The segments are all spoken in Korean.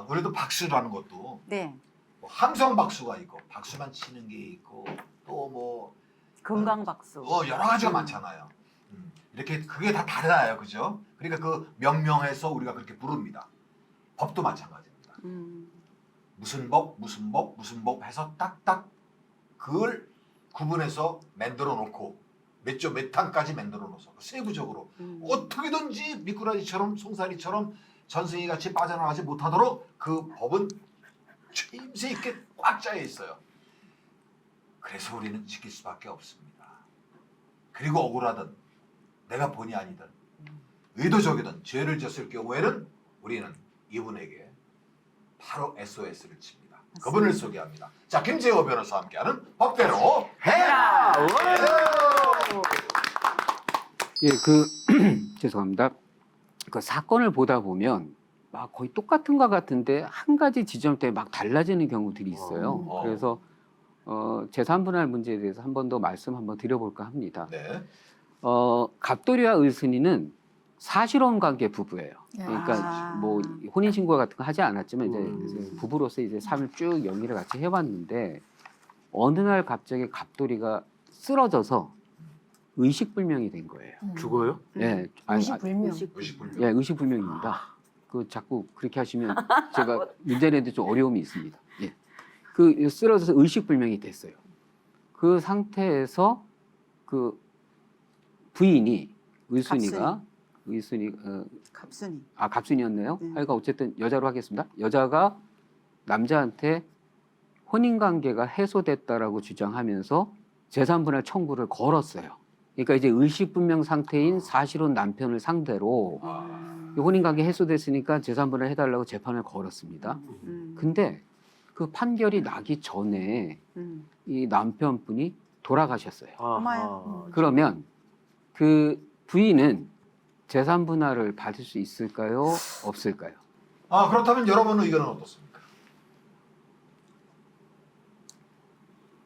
우리도 박수라는 것도 네. 뭐 함성 박수가 있고 박수만 치는 게 있고 또 뭐 건강 박수. 여러 가지가 많잖아요. 이렇게 그게 다 달라요, 그죠? 그러니까 그 명명해서 우리가 그렇게 부릅니다. 법도 마찬가지입니다. 무슨 법, 무슨 법, 무슨 법 해서 딱딱 그걸 구분해서 만들어 놓고 몇 조 몇 항까지 만들어 놓아서 세부적으로 어떻게든지 미꾸라지처럼 송사리처럼 전승이 같이 빠져나가지 못하도록 그 법은 추임새 있게 꽉 짜여 있어요. 그래서 우리는 지킬 수밖에 없습니다. 그리고 억울하든 내가 본의 아니든 의도적이든 죄를 졌을 경우에는 우리는 이분에게 바로 SOS를 칩니다. 그분을 소개합니다. 자, 김재호 변호사와 함께하는 법대로 해라! 예, 죄송합니다. 그 사건을 보다 보면 막 거의 똑같은 것 같은데 한 가지 지점대에 막 달라지는 경우들이 있어요. 그래서 재산분할 문제에 대해서 한 번 더 말씀 한번 드려볼까 합니다. 네. 갑돌이와 을순이는 사실혼 관계 부부예요. 그러니까 뭐 혼인 신고 같은 거 하지 않았지만 이제 부부로서 이제 삶을 쭉 영위를 같이 해왔는데 어느 날 갑자기 갑돌이가 쓰러져서 의식불명이 된 거예요. 죽어요? 예, 의식불명. 의식불명. 예, 의식불명입니다. 그 자꾸 그렇게 하시면 제가 문제내는데 좀 어려움이 있습니다. 예, 그 쓰러져서 의식불명이 됐어요. 그 상태에서 그 부인이 갑순이 갑순이었네요. 네. 하여간 어쨌든 여자로 하겠습니다. 여자가 남자한테 혼인관계가 해소됐다라고 주장하면서 재산분할 청구를 걸었어요. 그러니까 이제 의식불명 상태인 사실혼 남편을 상대로 혼인관계 해소됐으니까 재산분할 해달라고 재판을 걸었습니다. 근데 그 판결이 나기 전에 이 남편분이 돌아가셨어요. 그러면 그 부인은 재산분할을 받을 수 있을까요? 없을까요? 그렇다면 여러분 의견은 어떻습니까?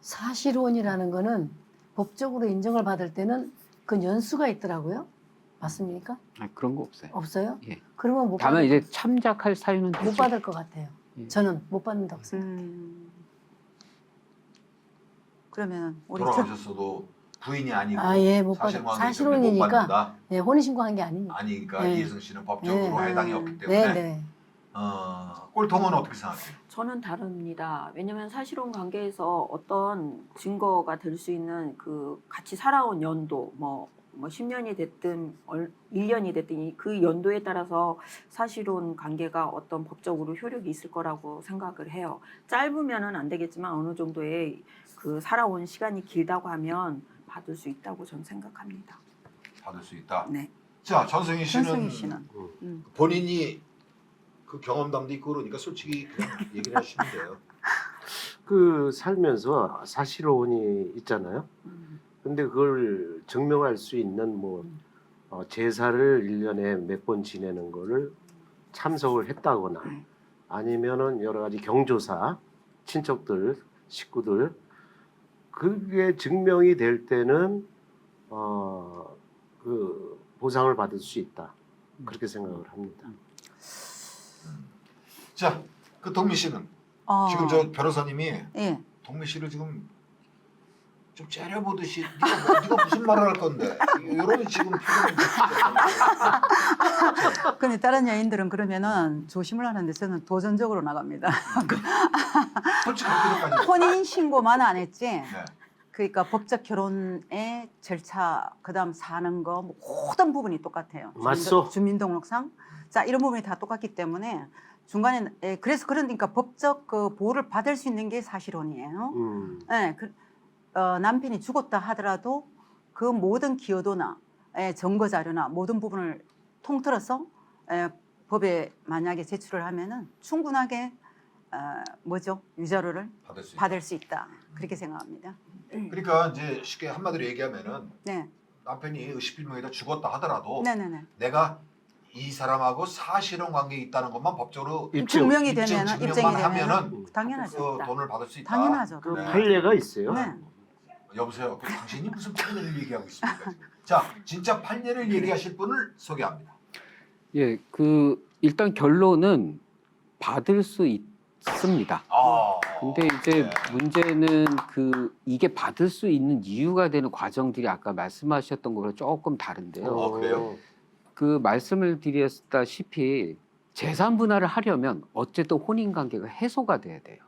사실혼이라는 거는 법적으로 인정을 받을 때는 그 연수가 있더라고요. 맞습니까? 그런 거 없어요. 없어요? 예. 그러면 못 다만 받을, 이제 참작할 사유는 못 되죠. 받을 것 같아요. 예. 저는 못 받는다고 생각해요. 그러면 우리 돌아가셨어도 부인이 아니고 못 받을. 사실관계 때문에 못 사실혼이니까 받는다. 예, 혼인신고한 게 아니니까. 아니니까 네. 이혜성 씨는 법적으로 네. 해당이 없기 때문에 네. 꼴통은 어떻게 생각해요? 저는 다릅니다. 왜냐하면 사실혼 관계에서 어떤 증거가 될 수 있는 그 같이 살아온 연도, 뭐 10년이 됐든 1년이 됐든 그 연도에 따라서 사실혼 관계가 어떤 법적으로 효력이 있을 거라고 생각을 해요. 짧으면은 안 되겠지만 어느 정도의 그 살아온 시간이 길다고 하면 받을 수 있다고 저는 생각합니다. 받을 수 있다. 네. 자, 전승희 씨는, 전승희 씨는 본인이 그 경험담도 있고 그러니까 솔직히 그냥 얘기를 하시면 돼요. 그 살면서 사실혼이 있잖아요. 근데 그걸 증명할 수 있는 뭐 제사를 1년에 몇 번 지내는 거를 참석을 했다거나 아니면은 여러 가지 경조사, 친척들, 식구들 그게 증명이 될 때는 그 보상을 받을 수 있다. 그렇게 생각을 합니다. 자, 그 동미 씨는 지금 저 변호사님이 예. 동미 씨를 지금 좀 째려보듯이 네가 무슨 말을 할 건데 이런 지금 표정이 근데 다른 여인들은 그러면은 조심을 하는데 저는 도전적으로 나갑니다. 솔직히 그렇게까지 혼인 신고만 안 했지. 네. 그러니까 법적 결혼의 절차, 그다음 사는 거 모든 부분이 똑같아요. 맞소. 주민등록상, 자 이런 부분이 다 똑같기 때문에 중간에 그래서 그러니까 법적 그 보호를 받을 수 있는 게 사실혼이에요. 예, 남편이 죽었다 하더라도 그 모든 기여도나 증거 자료나 모든 부분을 통틀어서 법에 만약에 제출을 하면은 충분하게 유자료를 받을 수 있다. 그렇게 생각합니다. 그러니까 이제 쉽게 한마디로 얘기하면은 네, 남편이 의식불명이다 죽었다 하더라도 네네네. 내가 이 사람하고 사실혼 관계에 있다는 것만 법적으로 증명이 되면은 증명만 입증이 하면은 되면 당연하죠. 그 돈을 받을 수 있다. 당연하죠. 그 네. 판례가 있어요. 네. 여보세요. 그 당신이 무슨 판례를 얘기하고 있습니까? 지금? 자, 진짜 판례를 얘기하실 분을 소개합니다. 예, 일단 결론은 받을 수 있습니다. 근데 이제 네. 문제는 이게 받을 수 있는 이유가 되는 과정들이 아까 말씀하셨던 거랑 조금 다른데요. 그래요? 그 말씀을 드렸다시피 재산 분할을 하려면 어쨌든 혼인 관계가 해소가 돼야 돼요.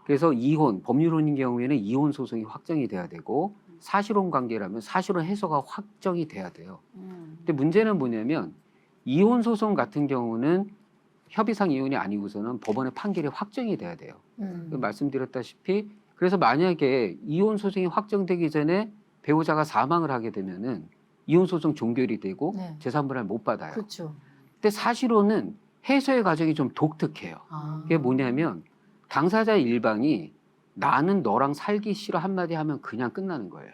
그래서 이혼, 법률혼인 경우에는 이혼 소송이 확정이 돼야 되고 사실혼 관계라면 사실혼 해소가 확정이 돼야 돼요. 근데 문제는 뭐냐면 이혼 소송 같은 경우는 협의상 이혼이 아니고서는 법원의 판결이 확정이 돼야 돼요. 말씀드렸다시피 그래서 만약에 이혼 소송이 확정되기 전에 배우자가 사망을 하게 되면은 이혼 소송 종결이 되고 네. 재산 분할 못 받아요. 그렇죠. 근데 사실혼은 해소의 과정이 좀 독특해요. 그게 뭐냐면 당사자 일방이 나는 너랑 살기 싫어 한마디 하면 그냥 끝나는 거예요.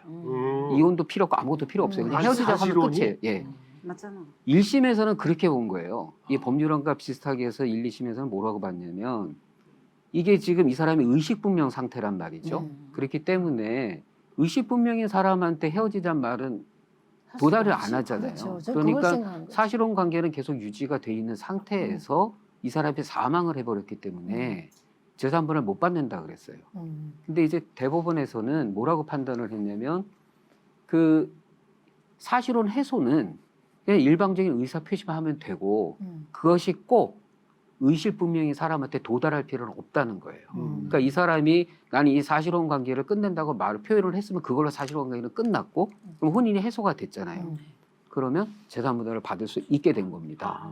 이혼도 필요 없고 아무것도 필요 없어요. 그냥 아니, 헤어지자고 하면 사실혼이? 끝이에요. 예. 맞잖아. 1심에서는 그렇게 본 거예요. 이 법률안과 비슷하게 해서 1, 2심에서는 뭐라고 봤냐면 이게 지금 이 사람이 의식분명 상태란 말이죠. 그렇기 때문에 의식분명인 사람한테 헤어지자는 말은 도달을 안 하잖아요. 그렇죠. 저 그러니까 그걸 생각한 거죠. 사실혼 관계는 계속 유지가 돼 있는 상태에서 이 사람이 사망을 해버렸기 때문에 재산분을 못 받는다 그랬어요. 근데 이제 대법원에서는 뭐라고 판단을 했냐면 그 사실혼 해소는 그냥 일방적인 의사 표시만 하면 되고 그것이 꼭 의실분명히 사람한테 도달할 필요는 없다는 거예요. 그러니까 이 사람이 나는 이 사실혼 관계를 끝낸다고 말을 표현을 했으면 그걸로 사실혼 관계는 끝났고 그럼 혼인이 해소가 됐잖아요. 그러면 재산분할을 받을 수 있게 된 겁니다.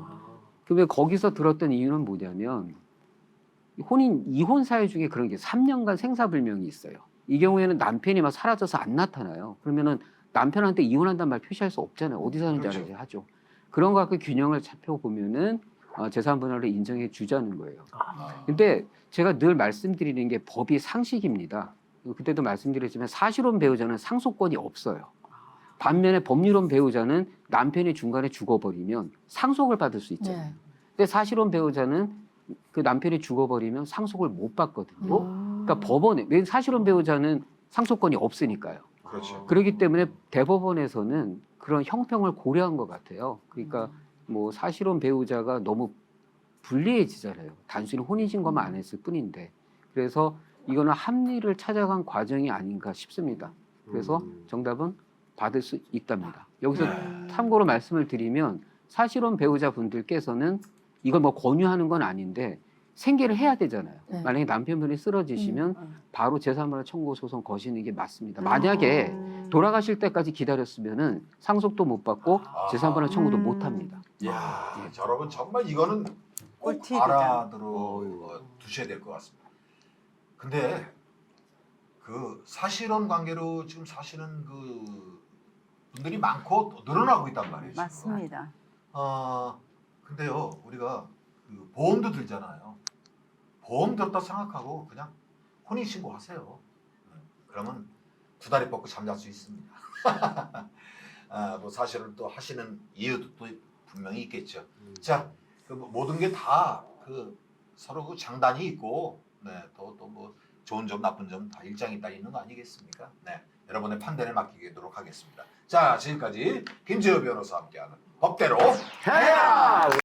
그러면 거기서 들었던 이유는 뭐냐면 혼인 이혼 사유 중에 그런 게 3년간 생사불명이 있어요. 이 경우에는 남편이 막 사라져서 안 나타나요. 그러면은 남편한테 이혼한다는 말 표시할 수 없잖아요. 어디 사는지 그렇죠. 알아야 하죠. 그런 거 갖고 균형을 살펴보면은 재산 분할을 인정해 주자는 거예요. 근데 제가 늘 말씀드리는 게 법이 상식입니다. 그때도 말씀드렸지만 사실혼 배우자는 상속권이 없어요. 반면에 법률혼 배우자는 남편이 중간에 죽어버리면 상속을 받을 수 있잖아요. 네. 근데 사실혼 배우자는 그 남편이 죽어버리면 상속을 못 받거든요. 그러니까 법원에 왜 사실혼 배우자는 상속권이 없으니까요. 그렇죠. 그렇기 때문에 대법원에서는 그런 형평을 고려한 것 같아요. 그러니까 뭐 사실혼 배우자가 너무 불리해지잖아요. 단순히 혼인신고만 안 했을 뿐인데. 그래서 이거는 합리를 찾아간 과정이 아닌가 싶습니다. 그래서 정답은 받을 수 있답니다. 여기서 참고로 말씀을 드리면 사실혼 배우자분들께서는 이걸 뭐 권유하는 건 아닌데 생계를 해야 되잖아요. 네. 만약에 남편분이 쓰러지시면 바로 재산분할 청구 소송 거시는 게 맞습니다. 만약에 돌아가실 때까지 기다렸으면은 상속도 못 받고 재산분할 청구도 못 합니다. 이야, 여러분 정말 이거는 꼭 꿀팁이다. 알아들어 두셔야 될 것 같습니다. 근데 그 사실혼 관계로 지금 사시는 그 분들이 많고 또 늘어나고 있단 말이에요. 지금. 맞습니다. 근데요, 우리가 그 보험도 들잖아요. 보험 들었다 생각하고 그냥 혼인신고 하세요. 그러면 두 다리 뻗고 잠잘 수 있습니다. 뭐 사실은 또 하시는 이유도 또 분명히 있겠죠. 자, 그 모든 게 다 그 서로 그 장단이 있고, 네, 또 뭐 좋은 점, 나쁜 점 다 일장이 따 있는 거 아니겠습니까? 네, 여러분의 판단에 맡기도록 하겠습니다. 자, 지금까지 김재호 변호사와 함께하는 법대로 해야.